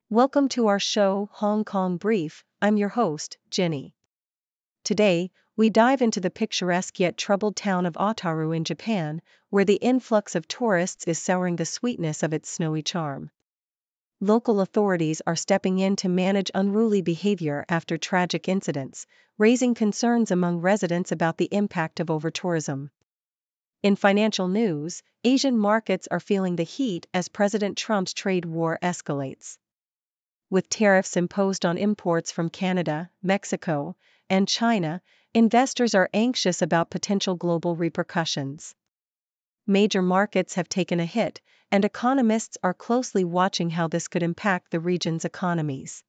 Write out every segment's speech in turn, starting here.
Welcome to our show, Hong Kong Brief. I'm your host, Ginny. Today, we dive into the picturesque yet troubled town of Otaru in Japan, where the influx of tourists is souring the sweetness of its snowy charm. Local authorities are stepping in to manage unruly behavior after tragic incidents, raising concerns among residents about the impact of overtourism. In financial news, Asian markets are feeling the heat as President Trump's trade war escalates. With tariffs imposed on imports from Canada, Mexico, and China, investors are anxious about potential global repercussions. Major markets have taken a hit, and economists are closely watching how this could impact the region's economies.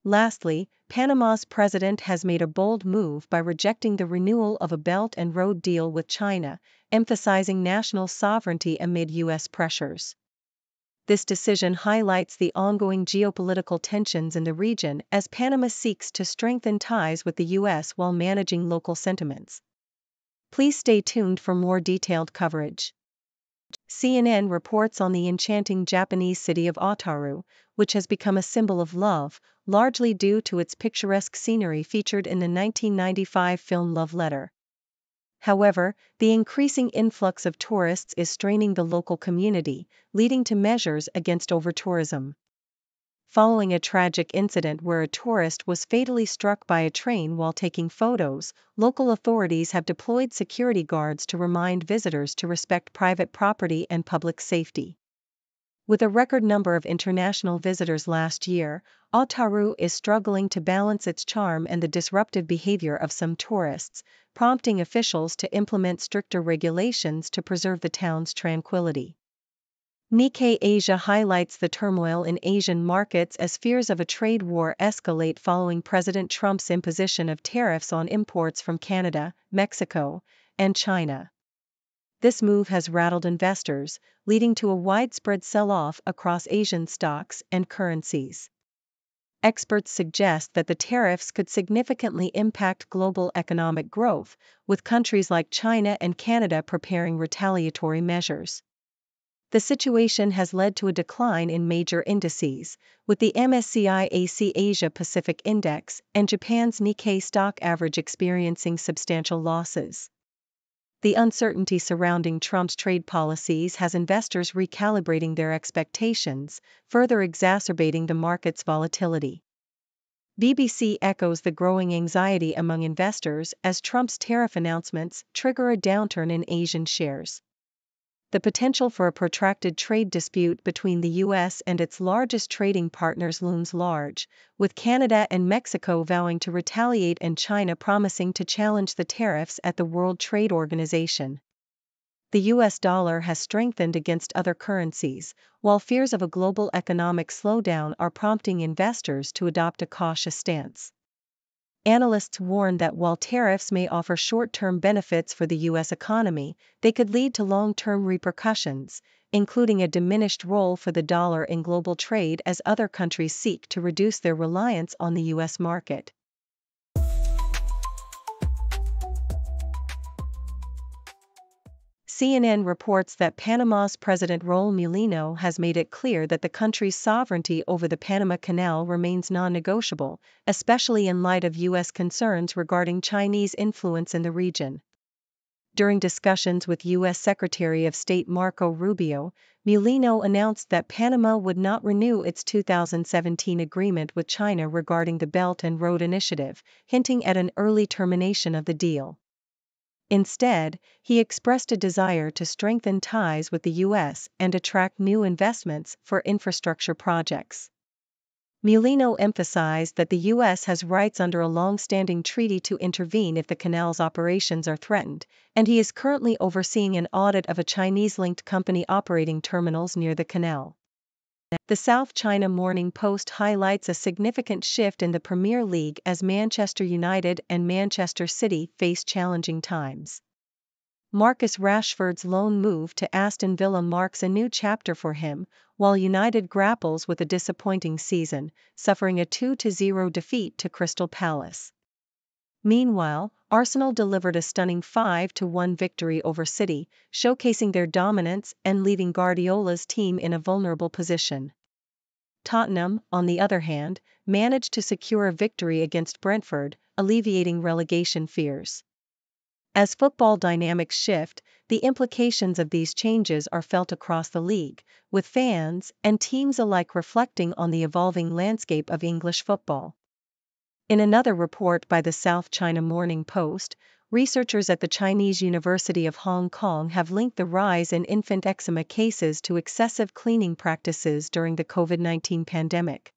Lastly, Panama's president has made a bold move by rejecting the renewal of a Belt and Road deal with China, emphasizing national sovereignty amid U.S. pressures. This decision highlights the ongoing geopolitical tensions in the region as Panama seeks to strengthen ties with the U.S. while managing local sentiments. Please stay tuned for more detailed coverage. CNN reports on the enchanting Japanese city of Otaru, which has become a symbol of love, largely due to its picturesque scenery featured in the 1995 film Love Letter. However, the increasing influx of tourists is straining the local community, leading to measures against overtourism. Following a tragic incident where a tourist was fatally struck by a train while taking photos, local authorities have deployed security guards to remind visitors to respect private property and public safety. With a record number of international visitors last year, Otaru is struggling to balance its charm and the disruptive behavior of some tourists, prompting officials to implement stricter regulations to preserve the town's tranquility. Nikkei Asia highlights the turmoil in Asian markets as fears of a trade war escalate following President Trump's imposition of tariffs on imports from Canada, Mexico, and China. This move has rattled investors, leading to a widespread sell-off across Asian stocks and currencies. Experts suggest that the tariffs could significantly impact global economic growth, with countries like China and Canada preparing retaliatory measures. The situation has led to a decline in major indices, with the MSCI AC Asia Pacific Index and Japan's Nikkei stock average experiencing substantial losses. The uncertainty surrounding Trump's trade policies has investors recalibrating their expectations, further exacerbating the market's volatility. BBC echoes the growing anxiety among investors as Trump's tariff announcements trigger a downturn in Asian shares. The potential for a protracted trade dispute between the U.S. and its largest trading partners looms large, with Canada and Mexico vowing to retaliate and China promising to challenge the tariffs at the World Trade Organization. The U.S. dollar has strengthened against other currencies, while fears of a global economic slowdown are prompting investors to adopt a cautious stance. Analysts warn that while tariffs may offer short-term benefits for the U.S. economy, they could lead to long-term repercussions, including a diminished role for the dollar in global trade as other countries seek to reduce their reliance on the U.S. market. CNN reports that Panama's President Raul Mulino has made it clear that the country's sovereignty over the Panama Canal remains non-negotiable, especially in light of U.S. concerns regarding Chinese influence in the region. During discussions with U.S. Secretary of State Marco Rubio, Mulino announced that Panama would not renew its 2017 agreement with China regarding the Belt and Road Initiative, hinting at an early termination of the deal. Instead, he expressed a desire to strengthen ties with the U.S. and attract new investments for infrastructure projects. Mulino emphasized that the U.S. has rights under a long-standing treaty to intervene if the canal's operations are threatened, and he is currently overseeing an audit of a Chinese-linked company operating terminals near the canal. The South China Morning Post highlights a significant shift in the Premier League as Manchester United and Manchester City face challenging times. Marcus Rashford's loan move to Aston Villa marks a new chapter for him, while United grapples with a disappointing season, suffering a 2-0 defeat to Crystal Palace. Meanwhile, Arsenal delivered a stunning 5-1 victory over City, showcasing their dominance and leaving Guardiola's team in a vulnerable position. Tottenham, on the other hand, managed to secure a victory against Brentford, alleviating relegation fears. As football dynamics shift, the implications of these changes are felt across the league, with fans and teams alike reflecting on the evolving landscape of English football. In another report by the South China Morning Post, researchers at the Chinese University of Hong Kong have linked the rise in infant eczema cases to excessive cleaning practices during the COVID-19 pandemic.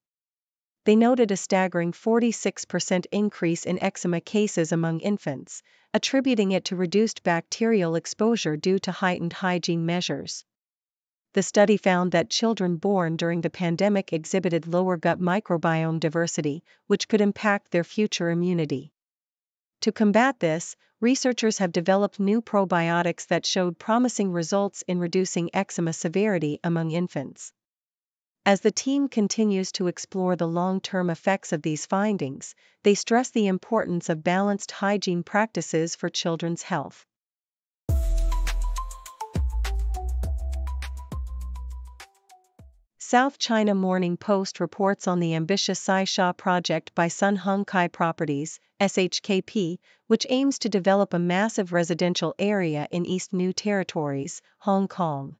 They noted a staggering 46% increase in eczema cases among infants, attributing it to reduced bacterial exposure due to heightened hygiene measures. The study found that children born during the pandemic exhibited lower gut microbiome diversity, which could impact their future immunity. To combat this, researchers have developed new probiotics that showed promising results in reducing eczema severity among infants. As the team continues to explore the long-term effects of these findings, they stress the importance of balanced hygiene practices for children's health. South China Morning Post reports on the ambitious Sai Sha project by Sun Hung Kai Properties, SHKP, which aims to develop a massive residential area in East New Territories, Hong Kong.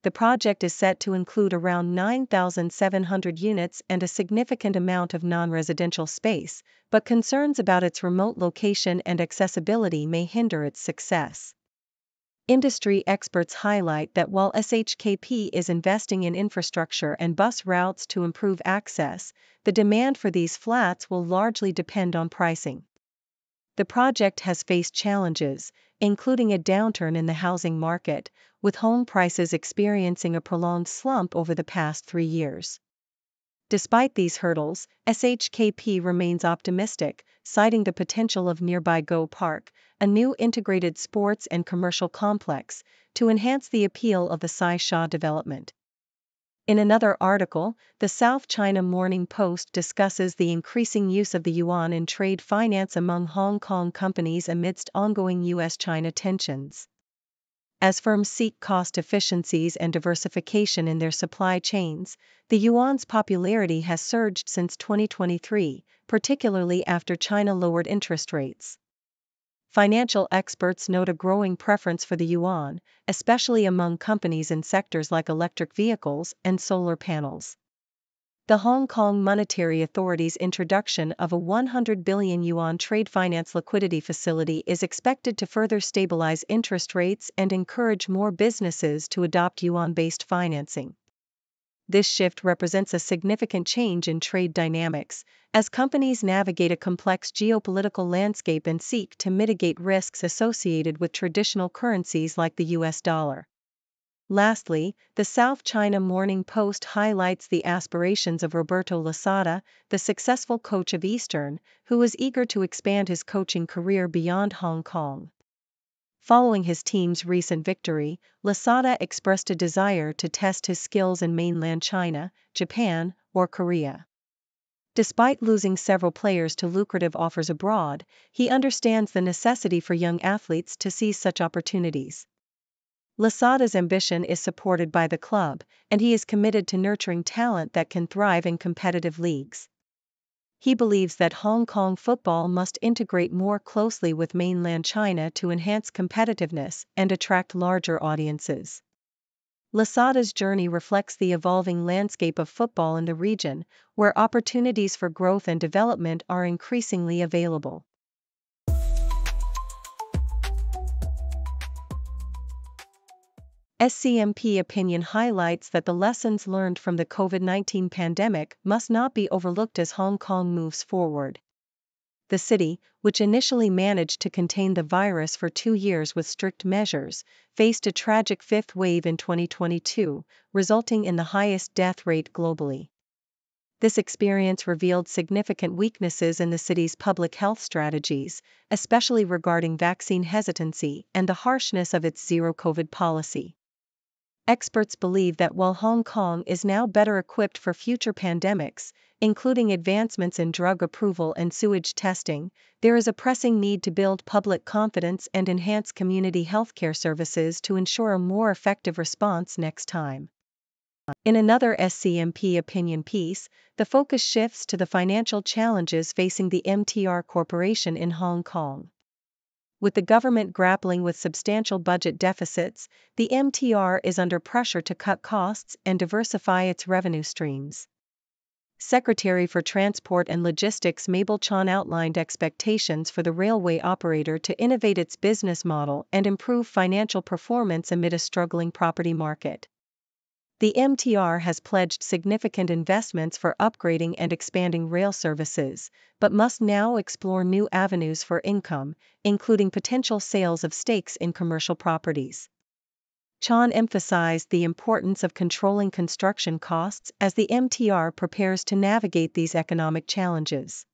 The project is set to include around 9,700 units and a significant amount of non-residential space, but concerns about its remote location and accessibility may hinder its success. Industry experts highlight that while SHKP is investing in infrastructure and bus routes to improve access, the demand for these flats will largely depend on pricing. The project has faced challenges, including a downturn in the housing market, with home prices experiencing a prolonged slump over the past 3 years. Despite these hurdles, SHKP remains optimistic, citing the potential of nearby Go Park, a new integrated sports and commercial complex, to enhance the appeal of the Sai Sha development. In another article, the South China Morning Post discusses the increasing use of the yuan in trade finance among Hong Kong companies amidst ongoing US-China tensions. As firms seek cost efficiencies and diversification in their supply chains, the yuan's popularity has surged since 2023, particularly after China lowered interest rates. Financial experts note a growing preference for the yuan, especially among companies in sectors like electric vehicles and solar panels. The Hong Kong Monetary Authority's introduction of a 100 billion yuan trade finance liquidity facility is expected to further stabilize interest rates and encourage more businesses to adopt yuan-based financing. This shift represents a significant change in trade dynamics, as companies navigate a complex geopolitical landscape and seek to mitigate risks associated with traditional currencies like the US dollar. Lastly, the South China Morning Post highlights the aspirations of Roberto Losada, the successful coach of Eastern, who is eager to expand his coaching career beyond Hong Kong. Following his team's recent victory, Losada expressed a desire to test his skills in mainland China, Japan, or Korea. Despite losing several players to lucrative offers abroad, he understands the necessity for young athletes to seize such opportunities. Losada's ambition is supported by the club, and he is committed to nurturing talent that can thrive in competitive leagues. He believes that Hong Kong football must integrate more closely with mainland China to enhance competitiveness and attract larger audiences. Losada's journey reflects the evolving landscape of football in the region, where opportunities for growth and development are increasingly available. SCMP opinion highlights that the lessons learned from the COVID-19 pandemic must not be overlooked as Hong Kong moves forward. The city, which initially managed to contain the virus for 2 years with strict measures, faced a tragic fifth wave in 2022, resulting in the highest death rate globally. This experience revealed significant weaknesses in the city's public health strategies, especially regarding vaccine hesitancy and the harshness of its zero-COVID policy. Experts believe that while Hong Kong is now better equipped for future pandemics, including advancements in drug approval and sewage testing, there is a pressing need to build public confidence and enhance community healthcare services to ensure a more effective response next time. In another SCMP opinion piece, the focus shifts to the financial challenges facing the MTR Corporation in Hong Kong. With the government grappling with substantial budget deficits, the MTR is under pressure to cut costs and diversify its revenue streams. Secretary for Transport and Logistics Mabel Chan outlined expectations for the railway operator to innovate its business model and improve financial performance amid a struggling property market. The MTR has pledged significant investments for upgrading and expanding rail services, but must now explore new avenues for income, including potential sales of stakes in commercial properties. Chan emphasized the importance of controlling construction costs as the MTR prepares to navigate these economic challenges.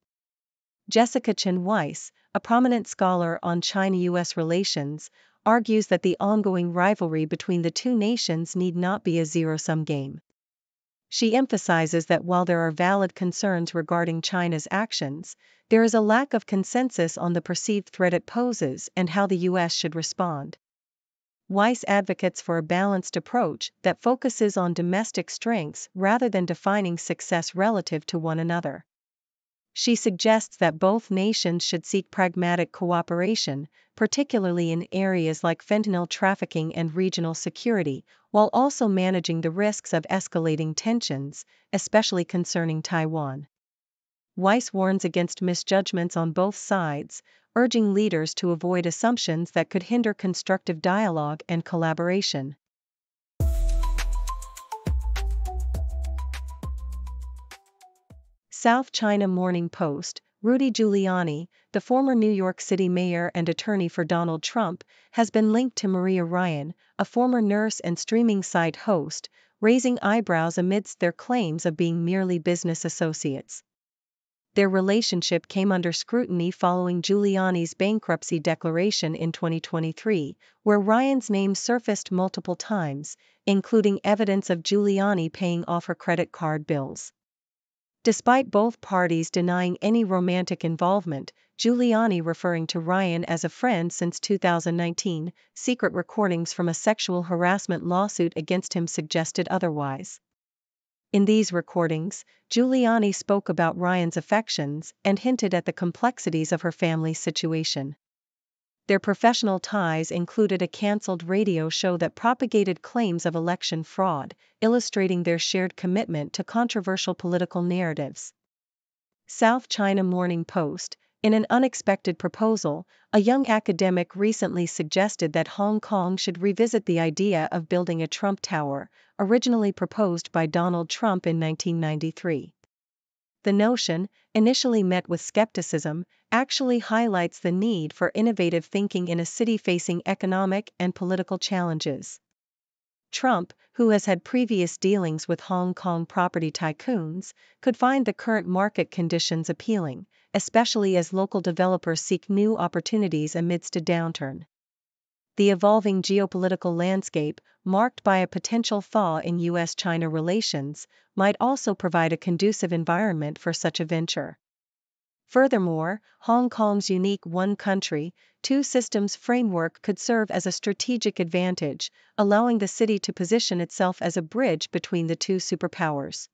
Jessica Chen Weiss, a prominent scholar on China-US relations, argues that the ongoing rivalry between the two nations need not be a zero-sum game. She emphasizes that while there are valid concerns regarding China's actions, there is a lack of consensus on the perceived threat it poses and how the US should respond. Weiss advocates for a balanced approach that focuses on domestic strengths rather than defining success relative to one another. She suggests that both nations should seek pragmatic cooperation, particularly in areas like fentanyl trafficking and regional security, while also managing the risks of escalating tensions, especially concerning Taiwan. Weiss warns against misjudgments on both sides, urging leaders to avoid assumptions that could hinder constructive dialogue and collaboration. South China Morning Post, Rudy Giuliani, the former New York City mayor and attorney for Donald Trump, has been linked to Maria Ryan, a former nurse and streaming site host, raising eyebrows amidst their claims of being merely business associates. Their relationship came under scrutiny following Giuliani's bankruptcy declaration in 2023, where Ryan's name surfaced multiple times, including evidence of Giuliani paying off her credit card bills. Despite both parties denying any romantic involvement, Giuliani referring to Ryan as a friend since 2019, secret recordings from a sexual harassment lawsuit against him suggested otherwise. In these recordings, Giuliani spoke about Ryan's affections and hinted at the complexities of her family's situation. Their professional ties included a cancelled radio show that propagated claims of election fraud, illustrating their shared commitment to controversial political narratives. South China Morning Post, in an unexpected proposal, a young academic recently suggested that Hong Kong should revisit the idea of building a Trump Tower, originally proposed by Donald Trump in 1993. The notion, initially met with skepticism, actually highlights the need for innovative thinking in a city facing economic and political challenges. Trump, who has had previous dealings with Hong Kong property tycoons, could find the current market conditions appealing, especially as local developers seek new opportunities amidst a downturn. The evolving geopolitical landscape, marked by a potential thaw in US-China relations, might also provide a conducive environment for such a venture. Furthermore, Hong Kong's unique one country, two systems framework could serve as a strategic advantage, allowing the city to position itself as a bridge between the two superpowers.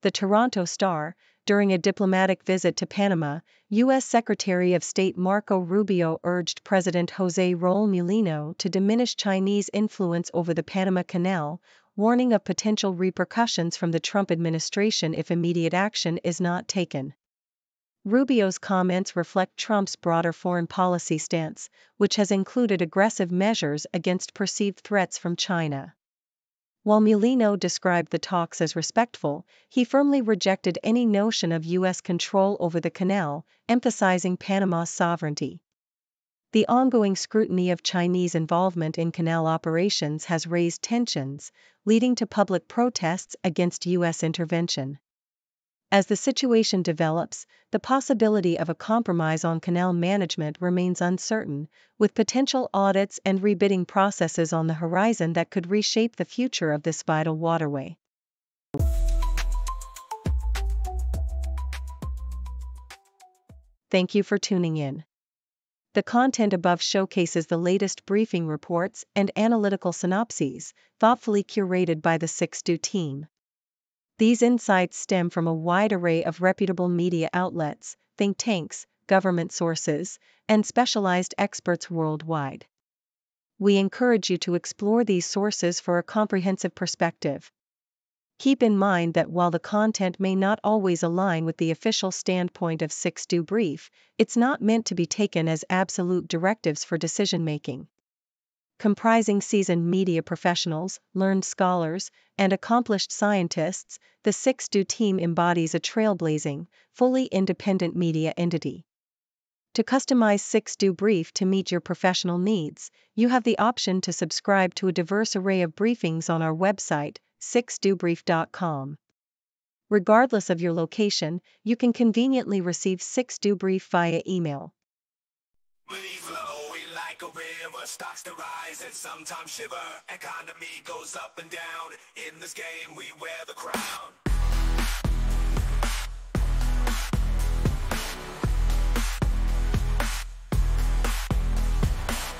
The Toronto Star, during a diplomatic visit to Panama, U.S. Secretary of State Marco Rubio urged President José Raúl Mulino to diminish Chinese influence over the Panama Canal, warning of potential repercussions from the Trump administration if immediate action is not taken. Rubio's comments reflect Trump's broader foreign policy stance, which has included aggressive measures against perceived threats from China. While Mulino described the talks as respectful, he firmly rejected any notion of U.S. control over the canal, emphasizing Panama's sovereignty. The ongoing scrutiny of Chinese involvement in canal operations has raised tensions, leading to public protests against U.S. intervention. As the situation develops, the possibility of a compromise on canal management remains uncertain, with potential audits and rebidding processes on the horizon that could reshape the future of this vital waterway. Thank you for tuning in. The content above showcases the latest briefing reports and analytical synopses, thoughtfully curated by the 6Do team. These insights stem from a wide array of reputable media outlets, think tanks, government sources, and specialized experts worldwide. We encourage you to explore these sources for a comprehensive perspective. Keep in mind that while the content may not always align with the official standpoint of 6Do Brief, it's not meant to be taken as absolute directives for decision-making. Comprising seasoned media professionals, learned scholars, and accomplished scientists, the 6Do team embodies a trailblazing, fully independent media entity. To customize 6Do Brief to meet your professional needs, you have the option to subscribe to a diverse array of briefings on our website, 6dobrief.com. Regardless of your location, you can conveniently receive 6Do Brief via email. Like a river, stocks to rise and sometimes shiver. Economy goes up and down. In this game, we wear the crown.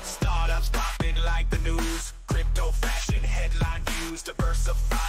Startups popping like the news. Crypto fashion, headline views, diversify.